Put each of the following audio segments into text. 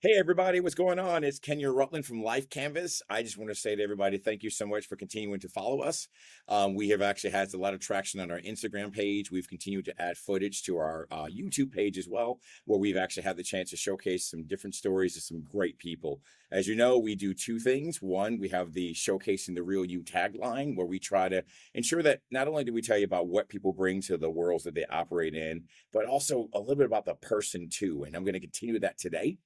Hey everybody, what's going on? It's Kenya Rutland from Life Canvas. I just want to say to everybody, thank you so much for continuing to follow us. We have actually had a lot of traction on our Instagram page. We've continued to add footage to our YouTube page as well, where we've actually had the chance to showcase some different stories of some great people. As you know, we do two things. One, we have the Showcasing the Real You tagline, where we try to ensure that not only do we tell you about what people bring to the worlds that they operate in, but also a little bit about the person too. And I'm going to continue that today.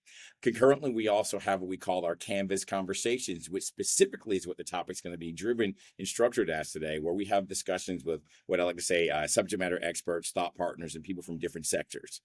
Concurrently, we also have what we call our Canvas conversations, which specifically is what the topic's going to be driven and structured as today, where we have discussions with what I like to say subject matter experts, thought partners, and people from different sectors.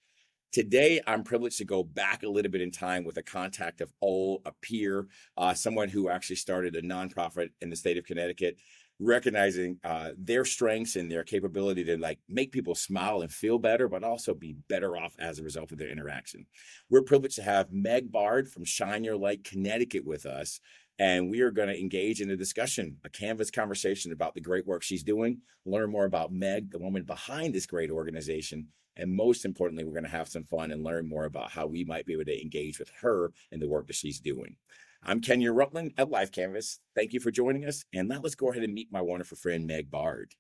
Today, I'm privileged to go back a little bit in time with a contact of all a peer, someone who actually started a nonprofit in the state of Connecticut, recognizing their strengths and their capability to like make people smile and feel better, but also be better off as a result of their interaction. We're privileged to have Meg Bard from Shine Your Light Connecticut with us. And we are going to engage in a discussion, a Canvas conversation about the great work she's doing, learn more about Meg, the woman behind this great organization, and most importantly, we're going to have some fun and learn more about how we might be able to engage with her in the work that she's doing. I'm Kenya Rutland at Life Canvas. Thank you for joining us. And now let's go ahead and meet my wonderful friend, Meg Bard.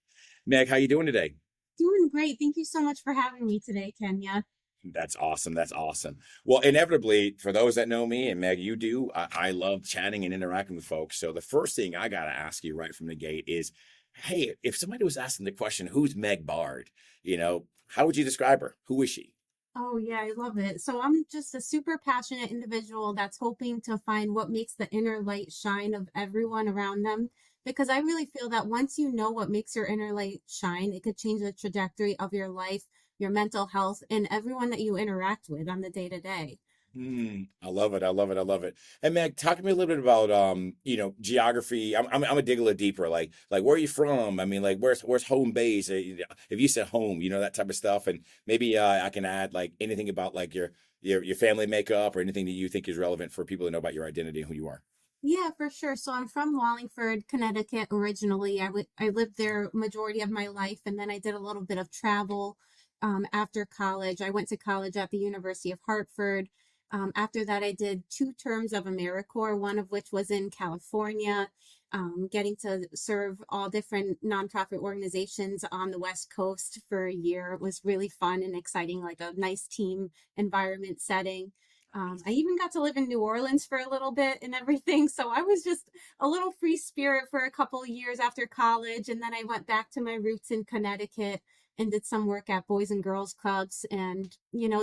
Meg, how you doing today? Doing great. Thank you so much for having me today, Kenya. That's awesome. That's awesome. Well, inevitably, for those that know me, and Meg, you do, I love chatting and interacting with folks. So the first thing I got to ask you right from the gate is, hey, if somebody was asking the question, who's Meg Bard? How would you describe her? Who is she? Oh, yeah, I love it. So I'm just a super passionate individual that's hoping to find what makes the inner light shine of everyone around them. Because I really feel that once you know what makes your inner light shine, it could change the trajectory of your life, your mental health, and everyone that you interact with on the day to day. I love it. I love it. I love it. And Meg, talk to me a little bit about geography. I'm a dig a little deeper. Like where are you from? I mean, like where's home base? If you said home, that type of stuff. And maybe I can add like anything about like your family makeup or anything that you think is relevant for people to know about your identity and who you are. Yeah, for sure. So I'm from Wallingford, Connecticut originally. I lived there majority of my life, and then I did a little bit of travel after college. I went to college at the University of Hartford. After that, I did 2 terms of AmeriCorps, one of which was in California, getting to serve all different nonprofit organizations on the West Coast for a year. It was really fun and exciting, like a nice team environment setting. I even got to live in New Orleans for a little bit and everything. So I was just a little free spirit for a couple of years after college. And then I went back to my roots in Connecticut and did some work at Boys and Girls Clubs and,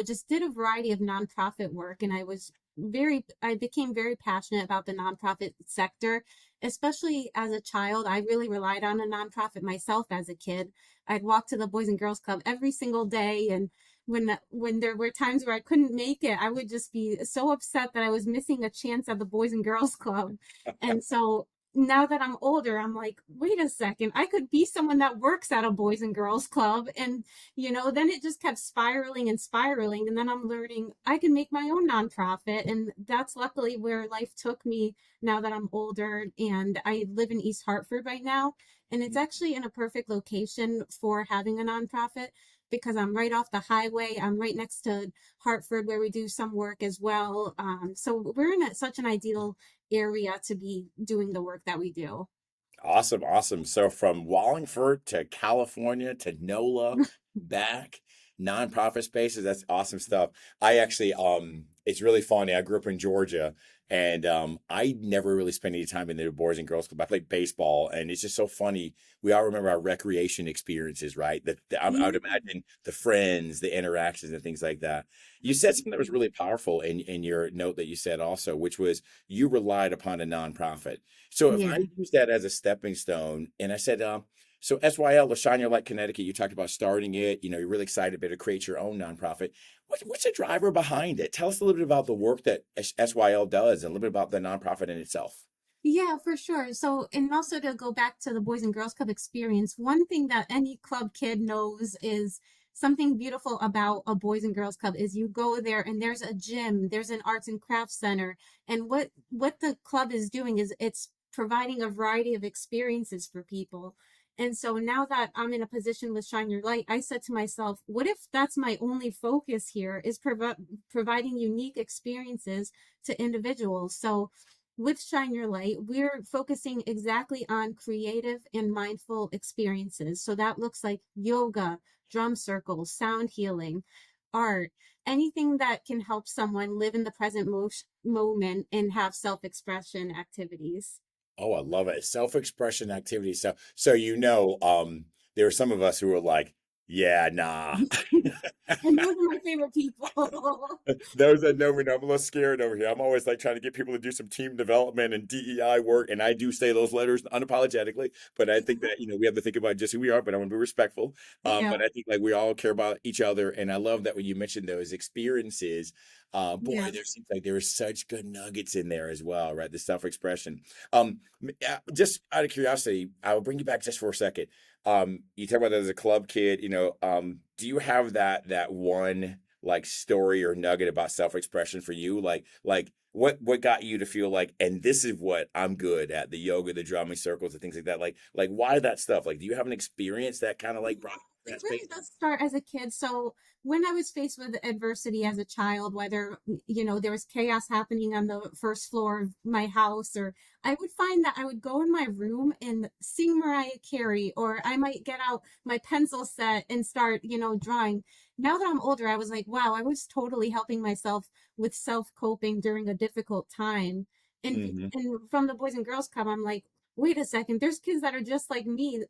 just did a variety of nonprofit work. And I became very passionate about the nonprofit sector, especially as a child. I really relied on a nonprofit myself as a kid. I'd walk to the Boys and Girls Club every single day, and when there were times where I couldn't make it, I would just be so upset that I was missing a chance at the Boys and Girls Club. And so now that I'm older, I'm like, wait a second, I could be someone that works at a Boys and Girls Club. And, then it just kept spiraling and spiraling. And then I'm learning I can make my own nonprofit. And that's luckily where life took me now that I'm older. And I live in East Hartford right now. And it's actually in a perfect location for having a nonprofit because I'm right off the highway. I'm right next to Hartford, where we do some work as well. So we're in such an ideal area to be doing the work that we do. Awesome, awesome. So from Wallingford to California to NOLA back, nonprofit spaces, that's awesome stuff. I actually it's really funny. I grew up in Georgia and I never really spent any time in the Boys and Girls Club. I played baseball and it's just so funny. We all remember our recreation experiences, right? I would Yeah. imagine the friends, the interactions and things like that. You said something that was really powerful in your note that you said also, which was you relied upon a nonprofit. So if I Yeah. use that as a stepping stone, and I said, so SYL, Shine Your Light Connecticut, you talked about starting it. You're really excited to create your own nonprofit. What's the driver behind it? Tell us a little bit about the work that SYL does, and a little bit about the nonprofit in itself. Yeah, for sure. So, and also to go back to the Boys and Girls Club experience, one thing that any club kid knows is something beautiful about a Boys and Girls Club is you go there and there's a gym, there's an arts and crafts center, and what the club is doing is it's providing a variety of experiences for people. And so now that I'm in a position with Shine Your Light, I said to myself, what if that's my only focus here is providing unique experiences to individuals? So with Shine Your Light, we're focusing exactly on creative and mindful experiences. So that looks like yoga, drum circles, sound healing, art, anything that can help someone live in the present moment and have self-expression activities. Oh, I love it. Self-expression activity. So there are some of us who are like, yeah, nah. And those are my favorite people. Those that know me know I'm a little scared over here. I'm always like trying to get people to do some team development and DEI work, and I do say those letters unapologetically. But I think that we have to think about just who we are. But I want to be respectful. Yeah, But I think like we all care about each other, and I love that when you mentioned those experiences. Boy, yeah. there seems like there are such good nuggets in there as well, right? The self-expression. Just out of curiosity, I will bring you back just for a second. You talk about that as a club kid. Do you have that one like story or nugget about self-expression for you? Like what got you to feel like, and this is what I'm good at, the yoga, the drumming circles, and things like that. Like why that stuff? Like, do you have an experience that kind of like brought you to It that space? really does start as a kid. So when I was faced with adversity as a child, whether, there was chaos happening on the first floor of my house, or I would find that I would go in my room and sing Mariah Carey, or I might get out my pencil set and start, drawing. Now that I'm older, I was like, wow, I was totally helping myself with self-coping during a difficult time. Hmm. And from the Boys and Girls Club, I'm like, wait a second, there's kids that are just like me.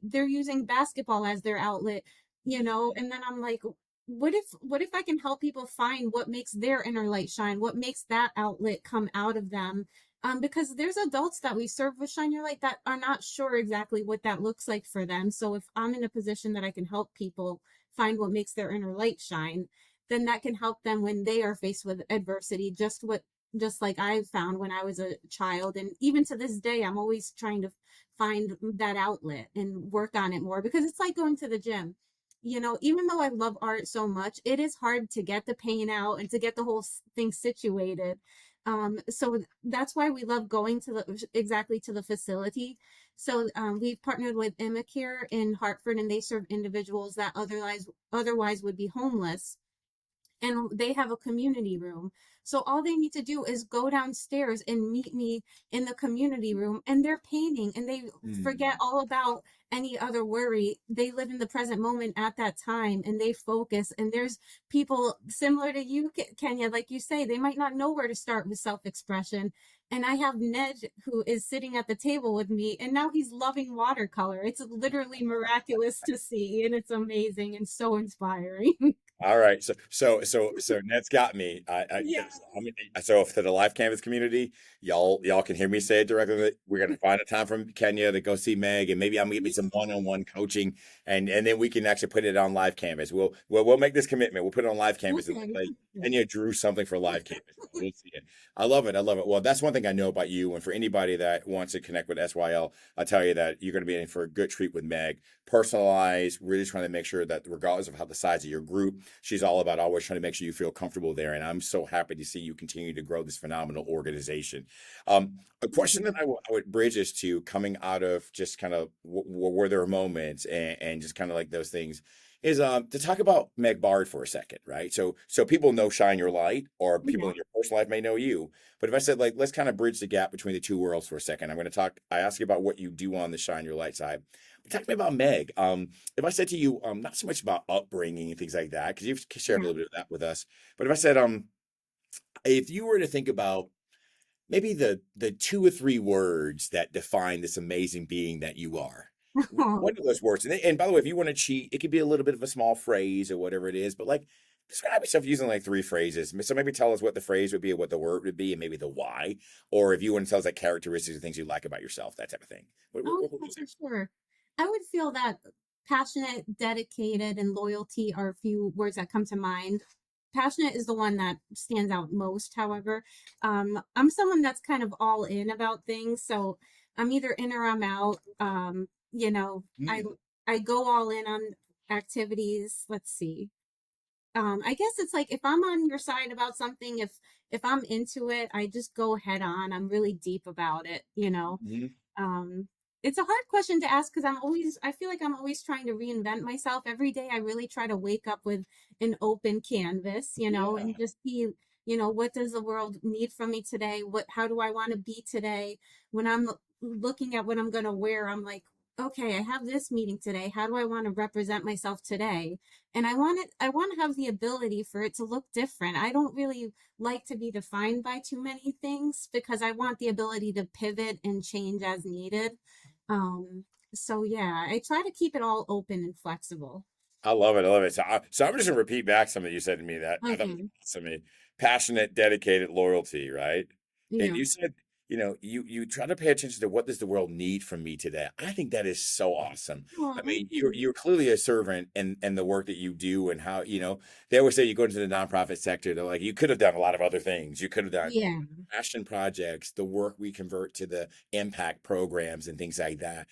They're using basketball as their outlet, and then I'm like, what if I can help people find what makes their inner light shine, what makes that outlet come out of them? Because there's adults that we serve with Shine Your Light that are not sure exactly what that looks like for them. So if I'm in a position that I can help people find what makes their inner light shine, then that can help them when they are faced with adversity, just like I found when I was a child. And even to this day, I'm always trying to find that outlet and work on it more, because it's like going to the gym. Even though I love art so much, it is hard to get the paint out and to get the whole thing situated. So that's why we love going to exactly to the facility. So we've partnered with Imacare in Hartford, and they serve individuals that otherwise would be homeless, and they have a community room. So all they need to do is go downstairs and meet me in the community room, and they're painting and they forget all about any other worry. They live in the present moment at that time and they focus. And there's people similar to you, Kenya, like you say, they might not know where to start with self-expression. And I have Ned who is sitting at the table with me, and now he's loving watercolor. It's literally miraculous to see, and it's amazing and so inspiring. All right, so Ned's got me. Yeah. I mean, so to the Life Canvas community, y'all can hear me say it directly. We're gonna find a time from Kenya to go see Meg, and maybe I'm gonna get me some one-on-one coaching, and then we can actually put it on Live Canvas. We'll make this commitment. We'll put it on Live Canvas and Okay. like Kenya drew something for Live Canvas. We'll see it. I love it. I love it. Well, that's one thing I know about you, and for anybody that wants to connect with SYL, I'll tell you that you're gonna be in for a good treat with Meg. Personalized, really trying to make sure that regardless of how the size of your group, she's all about always trying to make sure you feel comfortable there. And I'm so happy to see you continue to grow this phenomenal organization. A Thank question that you. I would bridge is to coming out of just kind of where there are moments and just kind of like those things is to talk about Meg Bard for a second, right? So people know Shine Your Light, or people Yeah. in your personal life may know you. But if I said like let's kind of bridge the gap between the two worlds for a second, I'm going to talk. I ask you about what you do on the Shine Your Light side. But talk to me about Meg. If I said to you, not so much about upbringing and things like that, because you've shared a Yeah. little bit of that with us, but if I said, if you were to think about maybe the two or three words that define this amazing being that you are, what are those words? And by the way, if you want to cheat, it could be a little bit of a small phrase or whatever it is, but like describe yourself using like three phrases. So maybe tell us what the phrase would be, or what the word would be, and maybe the why, or if you want to tell us like characteristics of things you like about yourself, that type of thing. Oh, What yeah, would you say? for sure. I would feel that passionate, dedicated, and loyalty are a few words that come to mind. Passionate is the one that stands out most, however. I'm someone that's kind of all in about things, so I'm either in or I'm out. You know, I Mm, I go all in on activities. Let's see. I guess it's like if I'm on your side about something, if I'm into it, I just go head on. I'm really deep about it. mhm. Um, It's a hard question to ask because I feel like I'm always trying to reinvent myself. Every day I really try to wake up with an open canvas, Yeah. and just be, what does the world need from me today? How do I want to be today? When I'm looking at what I'm going to wear, I'm like, okay, I have this meeting today. How do I want to represent myself today? And I want to have the ability for it to look different. I don't really like to be defined by too many things because I want the ability to pivot and change as needed. Um, so yeah, I try to keep it all open and flexible. I love it. I love it. So I'm just gonna repeat back something you said to me that I thought was Okay. awesome to me. Passionate, dedicated, loyalty, right? And Yeah. you said, you try to pay attention to what does the world need from me today. I think that is so awesome. I Oh, mean, you're clearly a servant in the work that you do and how, they always say you go into the nonprofit sector, they're like, you could have done a lot of other things. You could have done yeah. passion projects, the work we convert to the impact programs and things like that.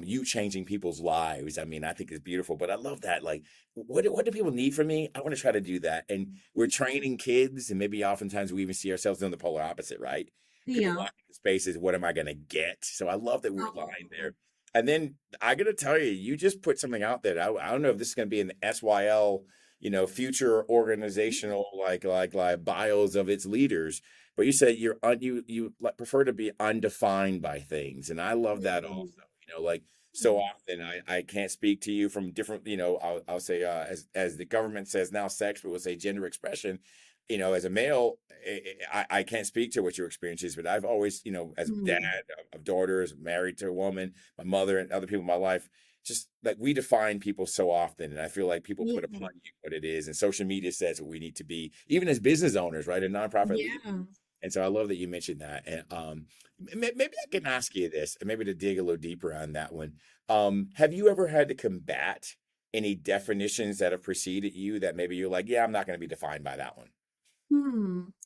You changing people's lives. I mean, I think it's beautiful, but I love that. Like, what do people need from me? I want to try to do that. And we're training kids, and maybe oftentimes we even see ourselves doing the polar opposite, right? People Yeah. walk into spaces, what am I going to get? So I love that we're Oh, aligned there. And then I got to tell you, you just put something out there. I don't know if this is going to be in the SYL, future organizational like bios of its leaders. But you said you prefer to be undefined by things, and I love that also. Like so often I can't speak to you from different, I'll say as the government says now sex, but we'll say gender expression. As a male, I can't speak to what your experience is, but I've always, as a dad mm, of daughters, married to a woman, my mother and other people in my life, just like we define people so often, and I feel like people put yeah. upon you what it is, and social media says what we need to be, even as business owners, right, and nonprofit leaders. Yeah. And so I love that you mentioned that. And maybe I can ask you this, and maybe to dig a little deeper on that one. Have you ever had to combat any definitions that have preceded you that maybe you're like, yeah, I'm not going to be defined by that one?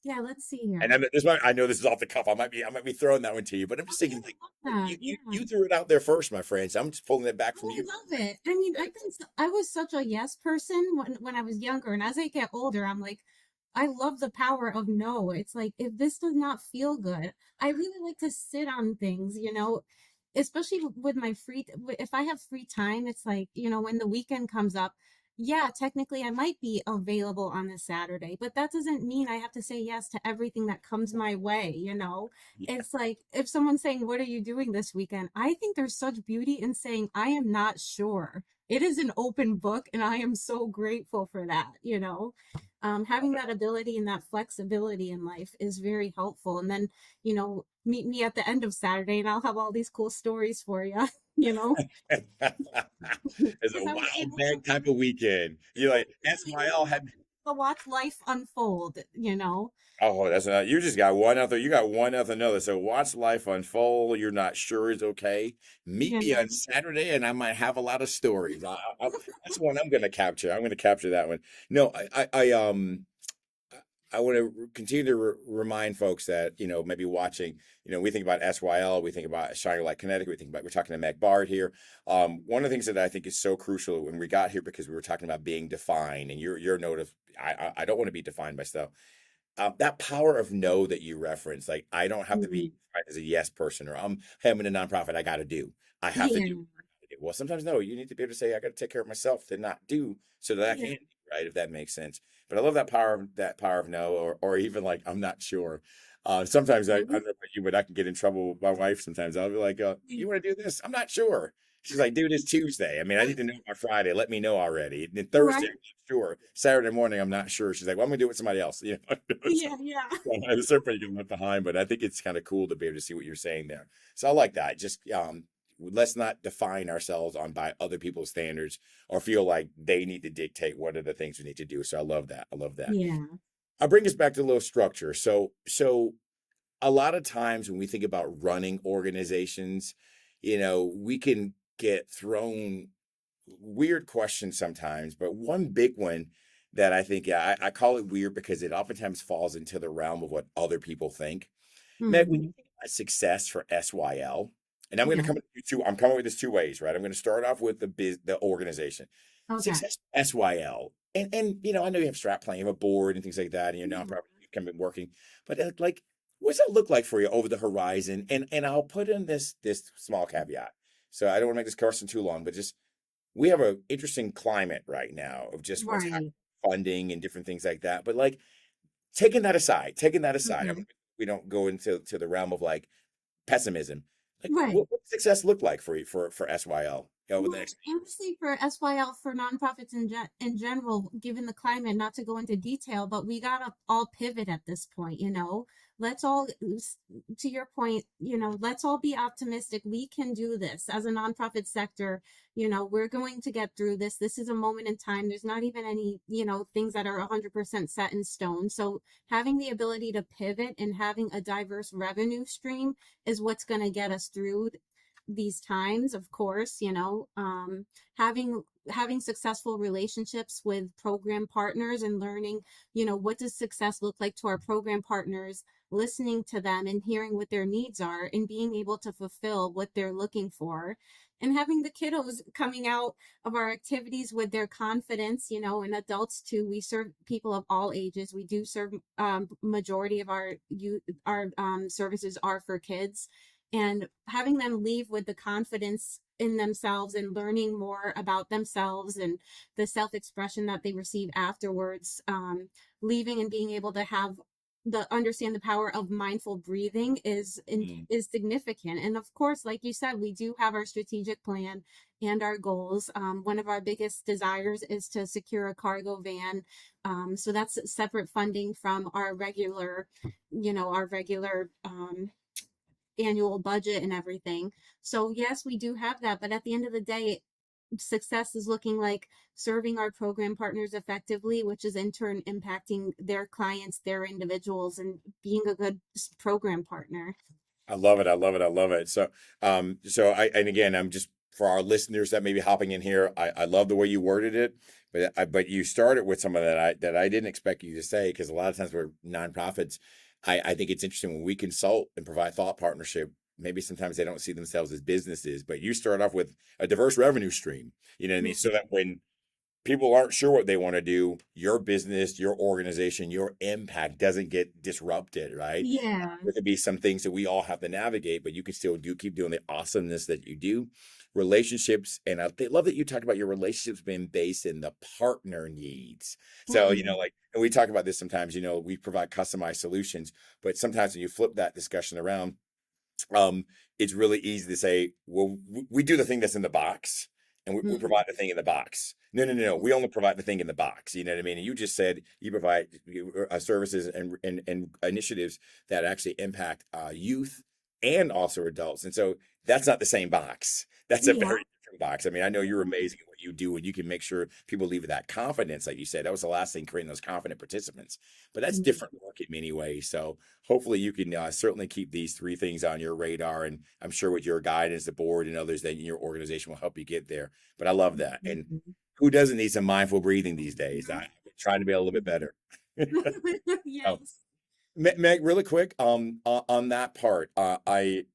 Yeah, let's see And here. then I know this is off the cuff. I might be throwing that one to you, but I'm just Oh, thinking yeah, like I love that. you Yeah. threw it out there first, my friend. So I'm just pulling it back from Oh, you. I love it. I mean, I was such a yes person when I was younger, and as I get older, I'm like, I love the power of no. It's like if this does not feel good, I really like to sit on things, especially with my if I have free time, it's like, when the weekend comes up, yeah, technically I might be available on this Saturday, but that doesn't mean I have to say yes to everything that comes my way. Yeah. It's like if someone's saying, "What are you doing this weekend?" I think there's such beauty in saying, "I am not sure." It is an open book, and I am so grateful for that. Having that ability and that flexibility in life is very helpful. And then, meet me at the end of Saturday, and I'll have all these cool stories for you, you know, It's a because I was wild able to, bag type of weekend. You're like I was SYL had. able to watch life unfold. Oh, that's not. You just got one after. You got one after another. So watch life unfold. You're not sure is okay. Meet You me know. on Saturday, and I might have a lot of stories. That's one I'm going to capture. I'm going to capture that one. No, I want to continue to remind folks that, maybe watching, we think about SYL, we think about Shining Light Connecticut, we're talking to Meg Bard here. One of the things that I think is so crucial when we got here, because we were talking about being defined, and your note of, I don't want to be defined by stuff. That power of no that you reference, like I don't have to be Mhm. defined as a yes person, or hey, I'm in a nonprofit, I got to do, I have to do. Yeah. Well, sometimes no, you need to be able to say, I got to take care of myself to not do so that I Yeah. can do, right? If that makes sense. But I love that power of no, or even like, I'm not sure. Sometimes I don't know about you, but I can get in trouble with my wife. Sometimes I'll be like, you want to do this? I'm not sure. She's like, dude, it's Tuesday. I mean, I need to know by Friday. Let me know already. And then Thursday, Right. I'm not sure. Saturday morning, I'm not sure. She's like, well, I'm gonna do it with somebody else. So Yeah. Yeah. at a certain point, you get left behind, but I think it's kind of cool to be able to see what you're saying there. So I like that. Just let's not define ourselves on by other people's standards or feel like they need to dictate what are the things we need to do. So I love that. I love that. Yeah. I'll bring us back to a little structure. So a lot of times when we think about running organizations, we can get thrown weird questions sometimes, but one big one that I think, yeah, I call it weird because it oftentimes falls into the realm of what other people think. Meg, when you Hmm. think about success for SYL, and I'm going to Yeah. come at I'm coming with this two ways, right? I'm going to start off with the organization. Okay. Success for SYL. And I know you have strat planning, you have a board and things like that, and you're Yeah. nonprofit, you've kind of been working, but like, what does that look like for you over the horizon? And I'll put in this small caveat. So I don't want to make this question too long, but just we have an interesting climate right now of just what's happening, Right. funding and different things like that. But like taking that aside, Mhm. we don't go into the realm of like pessimism. Like, Right. what does success look like for you for SYL over the Well, next? honestly, for SYL, for nonprofits in general, given the climate, not to go into detail, but we gotta all pivot at this point, you know. Let's all, to your point, you know, let's all be optimistic. We can do this as a nonprofit sector. You know, we're going to get through this. This is a moment in time. There's not even any, you know, things that are 100% set in stone. So having the ability to pivot and having a diverse revenue stream is what's going to get us through these times, of course, you know. Having successful relationships with program partners and learning, you know, what does success look like to our program partners, listening to them and hearing what their needs are and being able to fulfill what they're looking for, and having the kiddos coming out of our activities with their confidence, you know, and adults too. We serve people of all ages. We do serve, majority of our youth, our services are for kids, and having them leave with the confidence in themselves and learning more about themselves and the self-expression that they receive afterwards, leaving and being able to have the understand the power of mindful breathing Mm. is significant. And of course, like you said, we do have our strategic plan and our goals. One of our biggest desires is to secure a cargo van, so that's separate funding from our regular, you know, our regular annual budget and everything. So yes, we do have that, but at the end of the day, success is looking like serving our program partners effectively, which is in turn impacting their clients, their individuals, and being a good program partner. I love it. I love it. I love it. So, and again, I'm just for our listeners that may be hopping in here. I love the way you worded it, but you started with something that I didn't expect you to say because a lot of times we're nonprofits. I think it's interesting when we consult and provide thought partnership. Maybe sometimes they don't see themselves as businesses, but you start off with a diverse revenue stream. You know what I mean? So that when people aren't sure what they want to do, your business, your organization, your impact doesn't get disrupted, right? Yeah. There could be some things that we all have to navigate, but you can still keep doing the awesomeness that you do. Relationships, and love that you talked about your relationships being based in the partner needs. So, Mhm. like, and we talk about this sometimes, we provide customized solutions, but sometimes when you flip that discussion around, um, it's really easy to say, well, we do the thing that's in the box and we Mhm. provide the thing in the box. No, no, no, no. We only provide the thing in the box. You know what I mean? And you just said you provide services and initiatives that actually impact youth and also adults. And so that's not the same box. That's a Yeah. very different box. I mean, I know you're amazing at what you do and you can make sure people leave with that confidence, like you said. That was the last thing, creating those confident participants. But that's Mhm. different work in many ways. So hopefully you can certainly keep these three things on your radar. And I'm sure with your guidance, the board and others that in your organization will help you get there. But I love that. And Mhm. who doesn't need some mindful breathing these days? I'm trying to be a little bit better. Oh, Yes. Meg, really quick, on that part, I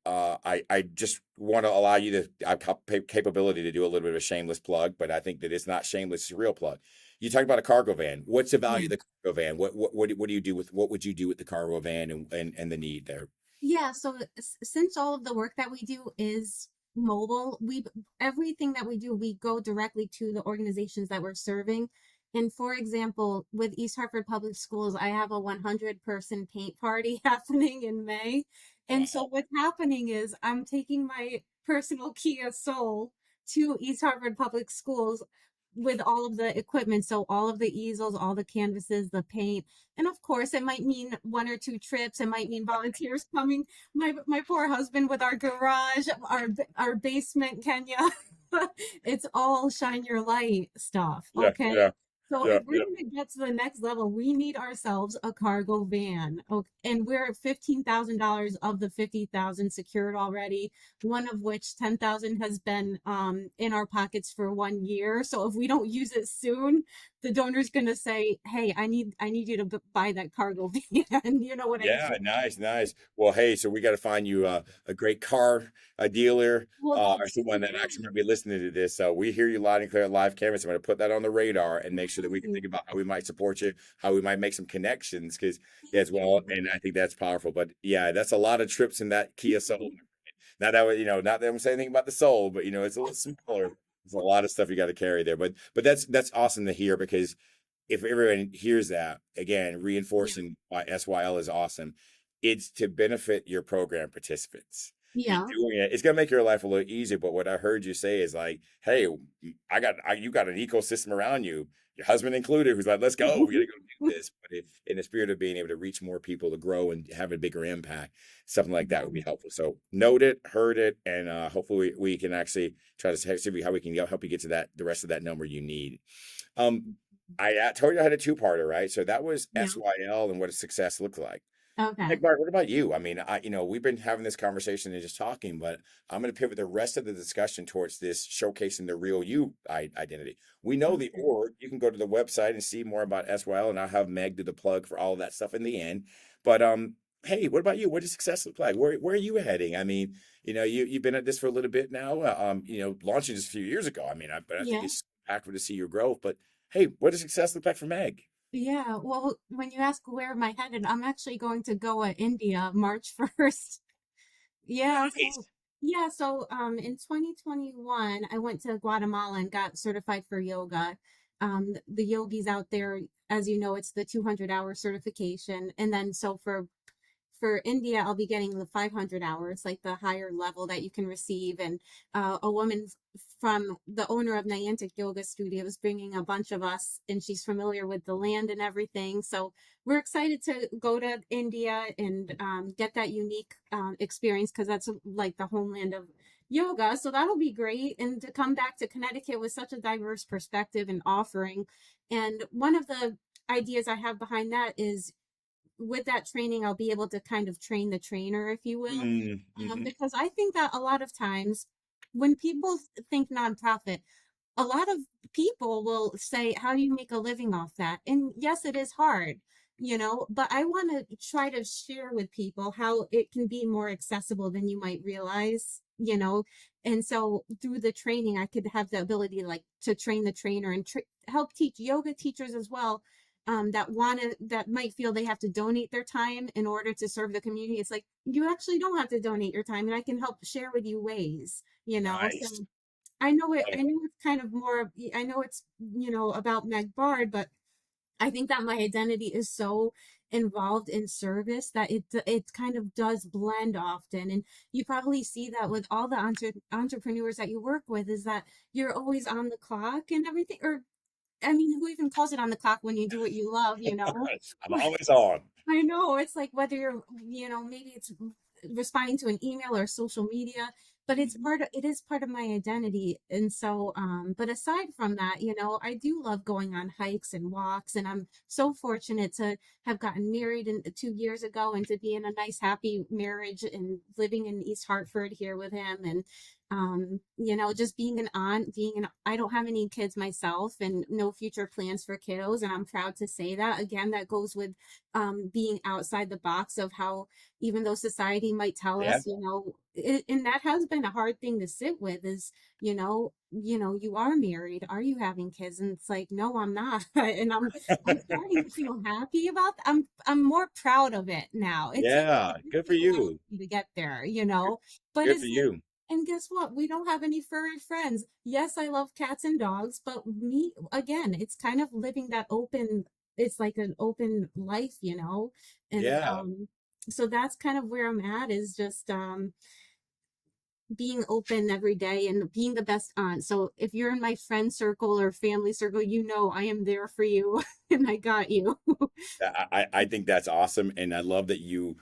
just want to allow you to I have capability to do a little bit of a shameless plug, but I think that it's not shameless; it's a real plug. You talked about a cargo van. What's the value Yeah. of the cargo van? What do you do with what would you do with the cargo van and the need there? Yeah, so since all of the work that we do is mobile, we everything that we do, we go directly to the organizations that we're serving. And for example, with East Hartford Public Schools, I have a 100-person paint party happening in May. And so Wow. what's happening is I'm taking my personal Kia Soul to East Hartford Public Schools with all of the equipment. So all of the easels, all the canvases, the paint, and of course, it might mean one or two trips. It might mean volunteers coming. My poor husband with our garage, our basement, Kenya. It's all shine your light stuff. Yeah, Okay. yeah, So yeah, if we're yeah. going to get to the next level, we need ourselves a cargo van. Okay. And we're at $15,000 of the 50,000 secured already, one of which 10,000 has been in our pockets for 1 year. So if we don't use it soon, the donor's going to say, "Hey, I need you to buy that cargo van." You know what I Yeah, mean? nice, nice. Well, hey, so we got to find you a great car, a dealer, Well, or that's someone that actually might be listening to this. So we hear you loud and clear on live cameras. I'm going to put that on the radar and make sure that we can thank think about how we might support you, how we might make some connections, because as well, you. and I think that's powerful. But yeah, that's a lot of trips in that Kia Soul. Not that not that I'm saying anything about the soul, but it's a little smaller. There's a lot of stuff you got to carry there. But that's awesome to hear, because if everyone hears that, again, Yeah. reinforcing why SYL is awesome, it's to benefit your program participants. You Yeah. doing it, it's gonna make your life a little easier. But what I heard you say is like, hey, you got an ecosystem around you, your husband included, who's like, let's go, we gotta go do this. But in the spirit of being able to reach more people, to grow and have a bigger impact, something like that would be helpful. So note it, heard it, and hopefully we can actually try to see how we can help you get to that the rest of that number you need. Um, I told you I had a two-parter, right? So that was Yeah. SYL and what a success looked like. Okay. Nick Bart, what about you? I mean, we've been having this conversation and just talking, but I'm going to pivot the rest of the discussion towards this showcasing the real you identity. We know the Okay. org. You can go to the website and see more about SYL, and I'll have Meg do the plug for all of that stuff in the end. But hey, what about you? What does success look like? Where are you heading? I mean, you've been at this for a little bit now. Launching just a few years ago. I mean, but I think Yeah. it's impactful to see your growth. But hey, what does success look like for Meg? Yeah. Well, when you ask where am I headed, I'm actually going to Goa, India, March 1st. Yeah, Nice. in 2021 I went to Guatemala and got certified for yoga. The yogis out there, as you know, it's the 200-hour certification. And then so for India, I'll be getting the 500 hours, like the higher level that you can receive. And a woman from the owner of Niantic Yoga Studio is bringing a bunch of us, and she's familiar with the land and everything. So we're excited to go to India and get that unique experience, because that's like the homeland of yoga. So that'll be great. And to come back to Connecticut with such a diverse perspective and offering. And one of the ideas I have behind that is, with that training, I'll be able to kind of train the trainer, if you will. Mm-hmm. Because I think that a lot of times when people think nonprofit, a lot of people will say, how do you make a living off that? And yes, it is hard, but I want to try to share with people how it can be more accessible than you might realize. And so through the training, I could have the ability like to train the trainer and help teach yoga teachers as well, that might feel they have to donate their time in order to serve the community. It's like, you actually don't have to donate your time, and I can help share with you ways. So Nice. I know it's kind of more, I know it's, about Meg Bard, but I think that my identity is so involved in service that it kind of does blend often. And you probably see that with all the entrepreneurs that you work with, is that you're always on the clock and everything. Or I mean, who even calls it on the clock when you do what you love? I'm always on. I know, it's like whether maybe it's responding to an email or social media, but it is part of my identity. And so, but aside from that, I do love going on hikes and walks, and I'm so fortunate to have gotten married 2 years ago and to be in a nice, happy marriage and living in East Hartford here with him. And just being an aunt, I don't have any kids myself and no future plans for kiddos, and I'm proud to say that. Again, that goes with being outside the box of how, even though society might tell Yeah. us, and that has been a hard thing to sit with, is, you are married, are you having kids? And it's like, no, I'm not. And I'm starting to feel happy about that. I'm more proud of it now. Yeah. It Good for took a while you. for me to get there. But Good for it's like, you. and guess what? We don't have any furry friends. Yes, I love cats and dogs, but me, again, it's kind of living that open, it's like an open life. And Yeah. so that's kind of where I'm at, is just being open every day and being the best aunt. So if you're in my friend circle or family circle, I am there for you and I got you. I think that's awesome, and I love that you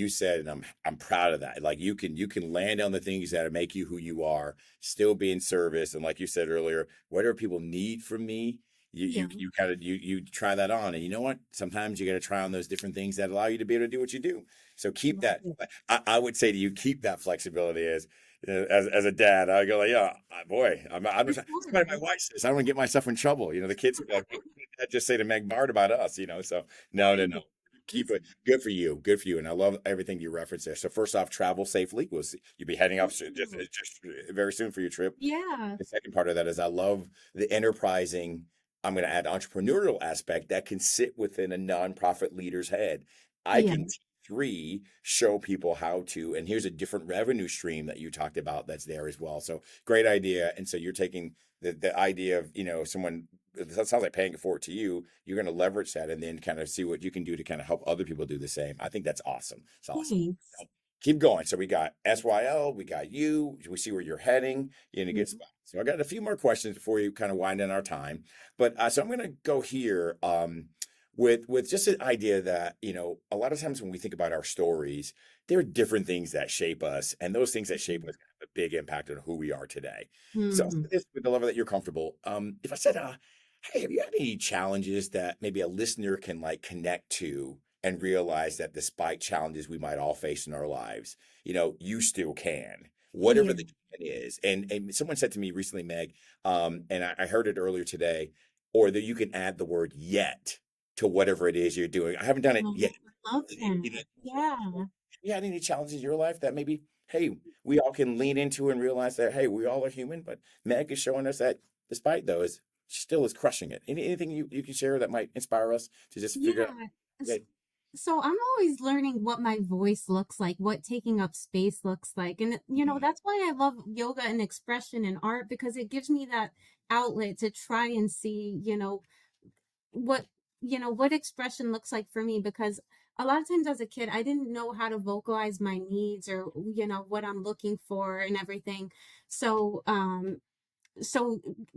said, and I'm proud of that. Like you can land on the things that make you who you are, still be in service, and like you said earlier, whatever people need from me, you Yeah, you you kind of you try that on, and you know what? Sometimes you got to try on those different things that allow you to be able to do what you do. So keep love that. it. I would say to you, keep that flexibility as a dad. I go like, yeah, boy, I'm It's just, somebody, my hard. wife says I don't want to get myself in trouble. The kids be like, "What did Dad just say to Meg Bart about us. So no, no, no. Keep It's, it good for you. Good for you. And I love everything you referenced there. So first off, travel safely. We'll see. You'll be heading off thank you. just very soon for your trip. Yeah, The second part of that is I love the enterprising, I'm going to add entrepreneurial aspect that can sit within a nonprofit leader's head. I yeah, can teach 3, show people how to, and here's a different revenue stream that you talked about that's there as well. So great idea. And so you're taking the idea of, someone that sounds like paying it forward to you, you're going to leverage that and then kind of see what you can do to kind of help other people do the same. I think that's awesome. It's awesome. Thanks. Keep going. So we got SYL, we got you, we see where you're heading. You're in a good Mhm. spot. So I got a few more questions before you kind of wind in our time. But so I'm going to go here with just an idea that, a lot of times when we think about our stories, there are different things that shape us, and those things that shape us have a big impact on who we are today. So I'll say Mhm. this with the level that you're comfortable. If I said, hey, have you had any challenges that maybe a listener can like connect to and realize that despite challenges we might all face in our lives, you still can, whatever Yeah. the can is. And someone said to me recently, Meg, and I heard it earlier today, or that you can add the word yet to whatever it is you're doing. I haven't done it Oh, yet. I love You know, that. Yeah. you had any challenges in your life that maybe, hey, we all can lean into and realize that, hey, we all are human, but Meg is showing us that despite those, she still is crushing it. Anything you can share that might inspire us to just figure out, Yeah. yeah, S- So I'm always learning what my voice looks like, what taking up space looks like. And, mm, that's why I love yoga and expression and art because it gives me that outlet to try and see, what, what expression looks like for me because a lot of times as a kid, I didn't know how to vocalize my needs or, what I'm looking for and everything. So,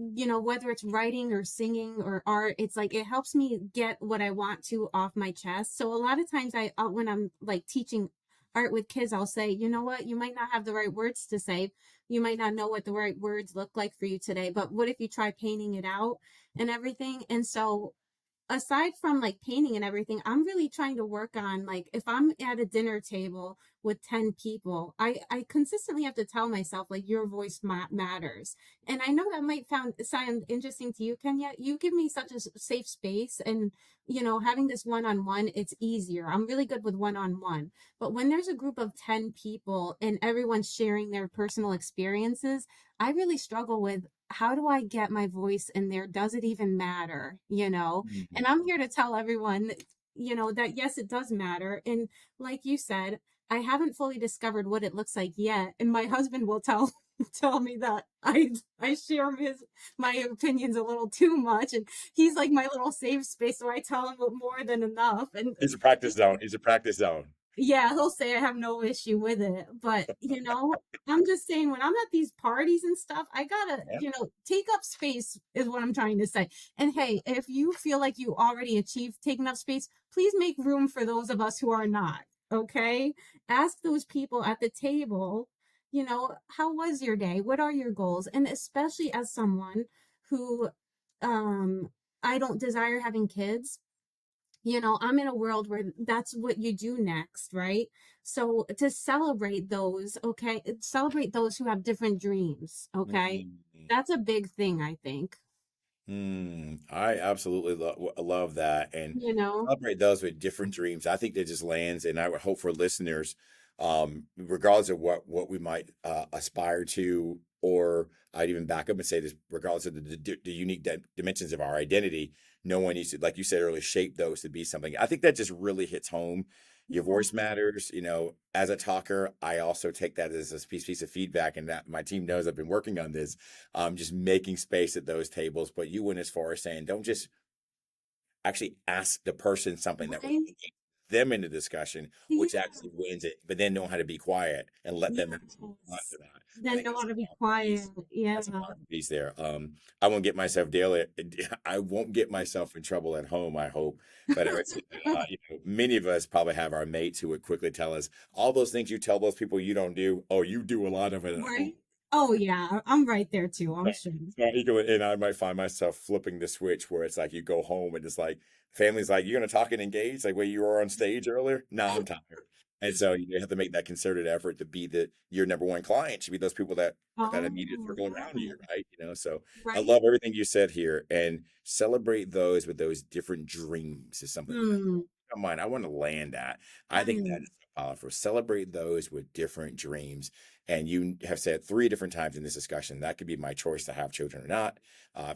whether it's writing or singing or art, it's like it helps me get what I want to off my chest. So a lot of times when I'm like teaching art with kids, I'll say, you know what, you might not have the right words to say, you might not know what the right words look like for you today, but what if you try painting it out and everything? And so aside from like painting and everything, I'm really trying to work on like if I'm at a dinner table with 10 people, I consistently have to tell myself like your voice matters. And I know that might sound interesting to you, Kenya. You give me such a safe space and having this one-on-one, it's easier. I'm really good with one-on-one. But when there's a group of 10 people and everyone's sharing their personal experiences, I really struggle with how do I get my voice in there? Does it even matter? mm, And I'm here to tell everyone, that yes, it does matter. And like you said, I haven't fully discovered what it looks like yet. And my husband will tell me that I share my opinions a little too much. And he's like my little safe space. So I tell him more than enough. And it's a practice zone. It's a practice zone. yeah, he'll say I have no issue with it. But, I'm just saying when I'm at these parties and stuff, I gotta, Yeah. take up space is what I'm trying to say. And hey, if you feel like you already achieved taking up space, please make room for those of us who are not. Okay? Ask those people at the table, how was your day? What are your goals? And especially as someone who um I don't desire having kids, I'm in a world where that's what you do next, right? So to celebrate those, okay, celebrate those who have different dreams, okay? Mm. That's a big thing, I think, I absolutely love that, and you know? celebrate those with different dreams. I think that just lands, and I would hope for listeners, regardless of what we might aspire to, or I'd even back up and say this, regardless of the unique dimensions of our identity, no one needs to, like you said earlier, shape those to be something. I think that just really hits home. Your Yeah. voice matters. As a talker, I also take that as a piece of feedback, and that my team knows I've been working on this, just making space at those tables. But you went as far as saying, don't just actually ask the person something that would Right? engage them in the discussion, which Yeah. actually wins it, but then know how to be quiet and let them actually respond to Yes. that. I Then think know that's how to a be powerful quiet. piece. Yeah. That's a powerful piece there. I won't get myself daily. I won't get myself in trouble at home, I hope. But I would say that, many of us probably have our mates who would quickly tell us all those things you tell those people you don't do. Oh, you do a lot of it at home. Right? Oh, yeah. I'm right there too, I'm So, sure. and I might find myself flipping the switch where it's like you go home and it's like family's like, "You're gonna talk and engage like where you were on stage earlier?" No, I'm tired. And so you have to make that concerted effort to be your number one client should be those people that immediate Oh, circle around yeah. you, right? So I Right? love everything you said here, and celebrate those with those different dreams is something that Hmm. come on, I want to land that. I think that Right. is so powerful. Celebrate those with different dreams. And you have said 3 different times in this discussion that could be my choice to have children or not.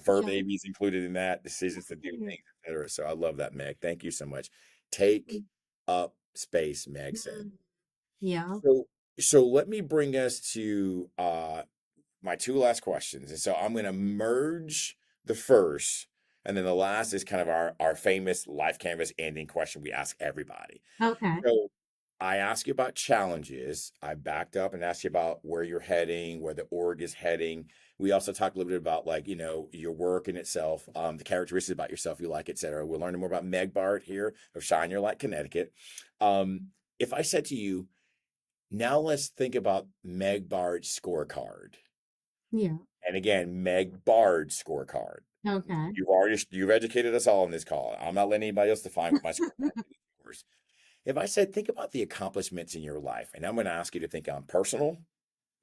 Fur Yeah. babies included in that, decisions to do Right. things, etc. So I love that, Meg. Thank you so much. Take up space, Meg said. Mm. Yeah. So, so let me bring us to my two last questions. And so I'm going to merge the first, and then the last is kind of our famous Life Canvas ending question we ask everybody. Okay. So I ask you about challenges. I backed up and asked you about where you're heading, where the org is heading. We also talked a little bit about like, your work in itself, the characteristics about yourself you like, et cetera. We're learning more about Meg Bart here of Shine Your Light Connecticut. If I said to you, now let's think about Meg Bard's scorecard. Yeah. And again, Meg Bard's scorecard. Okay. You've educated us all on this call. I'm not letting anybody else define what my scorecard is. If I said, think about the accomplishments in your life, and I'm going to ask you to think on personal,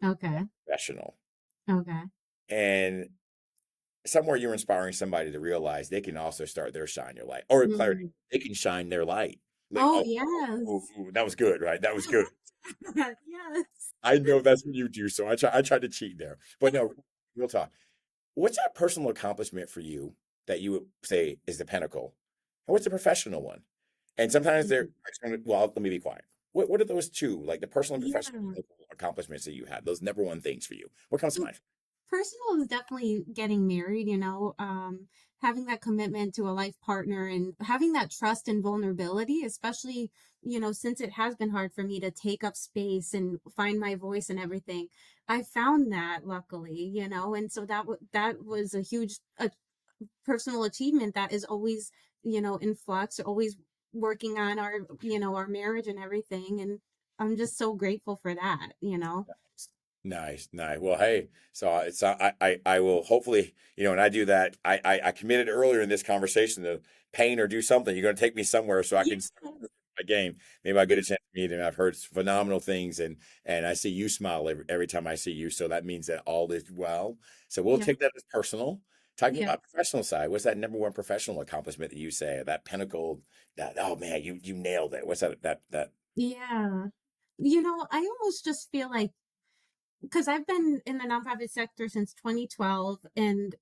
Okay. professional, Okay. and somewhere you're inspiring somebody to realize they can also start their shine your light, or clarity, Mm. they can shine their light. Like, Oh, oh, yes. that was good, right? That was good. Yes. I know that's what you do, so I tried to cheat there, but no, real talk. What's that personal accomplishment for you that you would say is the pinnacle? And what's the professional one? And sometimes they're, Mm. well, let me be quiet. What are those two, like the personal and Yeah. professional accomplishments that you had, those number one things for you? What comes to So mind? personal is definitely getting married, having that commitment to a life partner and having that trust and vulnerability, especially, since it has been hard for me to take up space and find my voice and everything. I found that luckily, and so that was a huge personal achievement that is always, in flux, always working on our marriage and everything. And I'm just so grateful for that. Nice, nice. Well, hey, so it's I will hopefully, and I do that. I committed earlier in this conversation to paint or do something. You're going to take me somewhere so I can Yes. start my game. Maybe I'll get a chance to meet him. I've heard phenomenal things, and I see you smile every time I see you. So that means that all is well. So we'll Yeah. take that as personal. Talk to me Yeah. about professional side. What's that number one professional accomplishment that you say, that pinnacle? That, oh man, you nailed it. What's that? Yeah. I almost just feel like because I've been in the nonprofit sector since 2012, and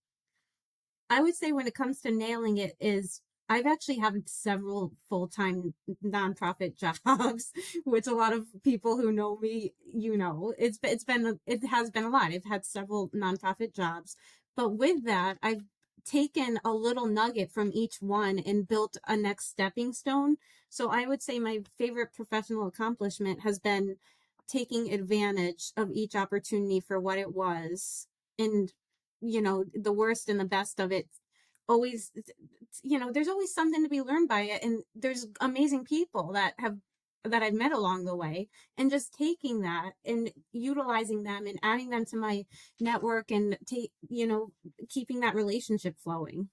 I would say when it comes to nailing it is I've actually had several full-time nonprofit jobs, which a lot of people who know me, it has been a lot. I've had several nonprofit jobs, but with that, I've taken a little nugget from each one and built a next stepping stone. So I would say my favorite professional accomplishment has been taking advantage of each opportunity for what it was, and the worst and the best of it always, there's always something to be learned by it, and there's amazing people that I've met along the way, and just taking that and utilizing them and adding them to my network and keeping that relationship flowing.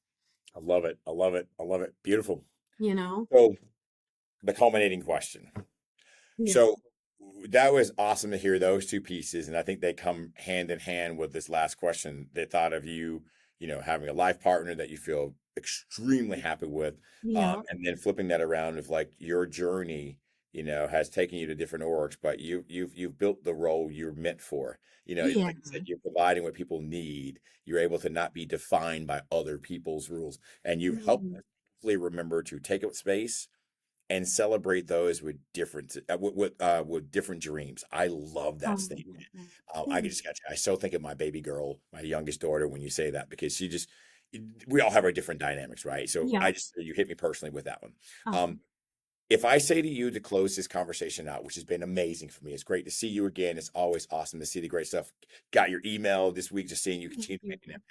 I love it. I love it. I love it. Beautiful. you know So the culminating question. yeah. So that was awesome to hear those two pieces, and I think they come hand in hand with this last question. They thought of you, having a life partner that you feel extremely happy with, Yeah. and then flipping that around of like your journey, has taken you to different orgs, but you've built the role you're meant for. Yeah. Like I said, you're providing what people need. You're able to not be defined by other people's rules, and you've helped Mhm. us hopefully remember to take up space and celebrate those with different with different dreams. I love that Oh, statement. yeah. I Thank just got I so think of my baby girl, my youngest daughter, when you say that because we all have our different dynamics, right? So yeah. you hit me personally with that one. Oh, Um, if I say to you to close this conversation out, which has been amazing for me, it's great to see you again. It's always awesome to see the great stuff. Got your email this week, just seeing you thank continue to you. make an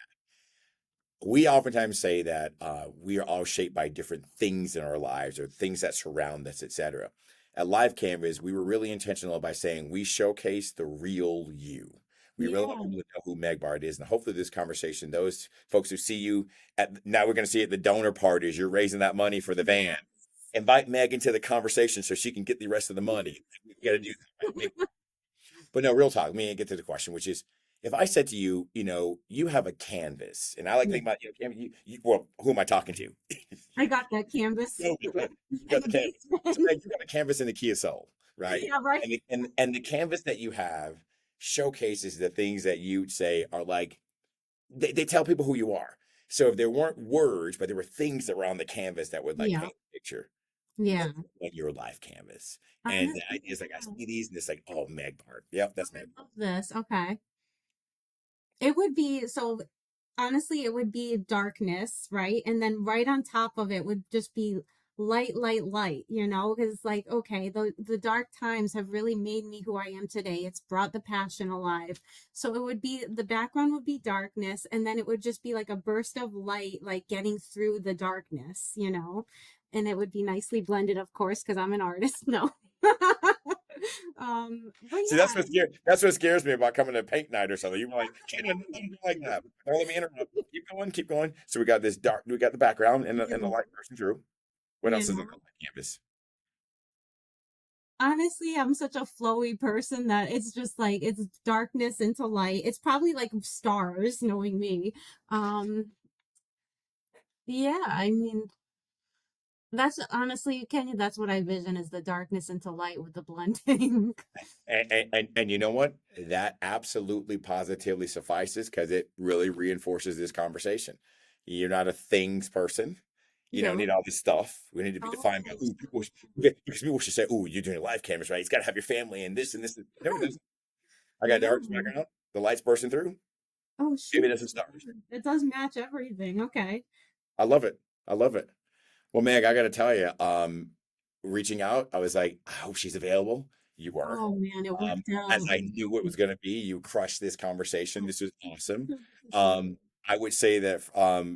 we oftentimes say that we are all shaped by different things in our lives or things that surround us, etc. At Live Canvas, we were really intentional by saying we showcase the real you. We really want Yeah. people to know who Meg Bard is. And hopefully this conversation, those folks who see you now we're going to see at the donor parties, you're raising that money for the van. Yes. Invite Meg into the conversation so she can get the rest of the money. We got to do that. Right? But no, real talk. Let me get to the question, which is, if I said to you, you have a canvas, and I like to Yeah. think about, well, who am I talking to? I got that canvas You in got the the canvas. So basement. like, you got a canvas in the Kia Soul, right? Yeah, right. And the canvas that you have showcases the things that you'd say are like they tell people who you are. So if there weren't words, but there were things that were on the canvas that would like Yeah. paint a picture. Yeah. on your life canvas. And the Honestly, idea is like, I yeah. see these and it's like, oh, Meg Bart. Yep, Oh, that's I Meg. love this. Okay. It would be so honestly, it would be darkness, right? And then right on top of it would just be light, light, light, because like, okay, the dark times have really made me who I am today. It's brought the passion alive. So it would be the background would be darkness, and then it would just be like a burst of light, like getting through the darkness. And it would be nicely blended, of course, because I'm an artist. No. But See, yeah, that's what scares me about coming to paint night or something. You're like, Kenna, don't do like that. Don't let me interrupt. Keep going, keep going. So we got this dark, we got the background and the you light person through. What you else is on know. the canvas? Honestly, I'm such a flowy person that it's just like it's darkness into light. It's probably like stars, knowing me. Um, yeah, I mean, that's honestly, Kenya, that's what I vision is the darkness into light with the blending. And you know what? That absolutely positively suffices because it really reinforces this conversation. You're not a things person. You don't Yeah. need all this stuff. We need to be Oh, defined by ooh, because people should say, "Oh, you're doing a live cameras, right? It's got to have your family and this and this." No, it doesn't. I got yeah. dark background. The lights bursting through. Oh, Maybe shoot. that's the stars. It does match everything. Okay. I love it. I love it. Well, Meg, I got to tell you, reaching out, I was like, I hope she's available. You were. Oh man, it worked As out. I knew it was going to be, you crushed this conversation. This was awesome. Appreciate Um, I would say that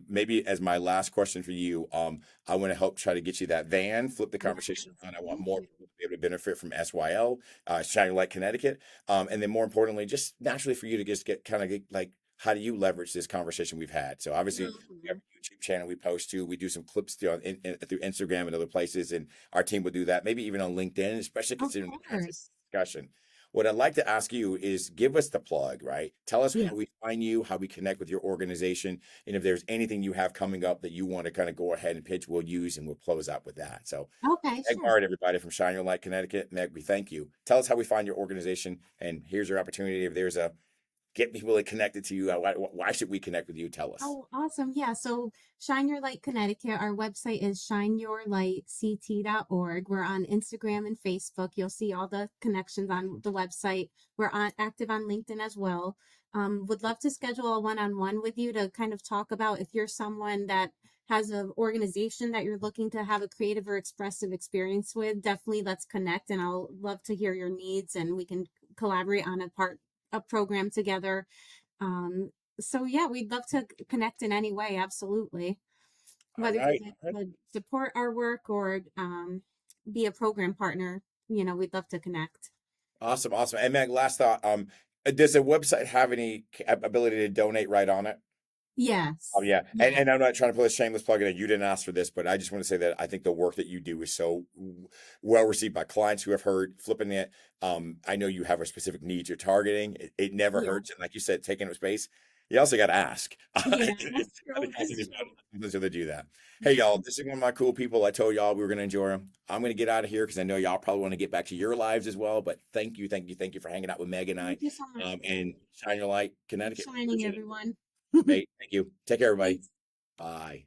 maybe as my last question for you, I want to help try to get you that van, flip the it. conversation around. I want Thank more you. people to be able to benefit from SYL, Shining Light Connecticut, and then more importantly, just naturally for you to just get kind of get like, how do you leverage this conversation we've had? So obviously, we have Mhm. a YouTube channel we post to. We do some clips through Instagram and other places, and our team will do that. Maybe even on LinkedIn, especially Of considering the content course. discussion. What I'd like to ask you is give us the plug, right? Tell us Yeah. how we find you, how we connect with your organization, and if there's anything you have coming up that you want to kind of go ahead and pitch, we'll use and we'll close out with that. So, Okay, Meg sure. Bard, everybody from Shine Your Light, Connecticut. Meg, we thank you. Tell us how we find your organization, and here's your opportunity. If there's a get people connected to you, why should we connect with you? Tell us. Oh, awesome. Yeah. So Shine Your Light Connecticut, our website is shineyourlightct.org. We're on Instagram and Facebook. You'll see all the connections on the website. We're active on LinkedIn as well. Would love to schedule a one-on-one with you to kind of talk about if you're someone that has an organization that you're looking to have a creative or expressive experience with. Definitely let's connect and I'll love to hear your needs and we can collaborate on a program together. Um, so yeah, we'd love to connect in any way, absolutely. All Whether you'd right. like All right. to support our work or be a program partner, we'd love to connect. Awesome. Awesome. And Meg, last thought. Does the website have any ability to donate right on it? Oh Yes. yeah, Yeah. and I'm not trying to put a shameless plug in it. You didn't ask for this, but I just want to say that I think the work that you do is so well received by clients who have heard flipping it. I know you have a specific needs you're targeting. It never Yeah. hurts, and like you said, taking up space. You also got to ask. Yeah. I That's true. think also That's need true. to do that. Hey Yeah. y'all, this is one of my cool people. I told y'all we were gonna enjoy them. I'm gonna get out of here because I know y'all probably want to get back to your lives as well. But thank you, thank you, thank you for hanging out with Meg and I. Thank you so much. And Shine Your Light, Keep Connecticut. shining, Appreciate it, everyone. mate. Thank you. Take care, everybody. Thanks. Bye.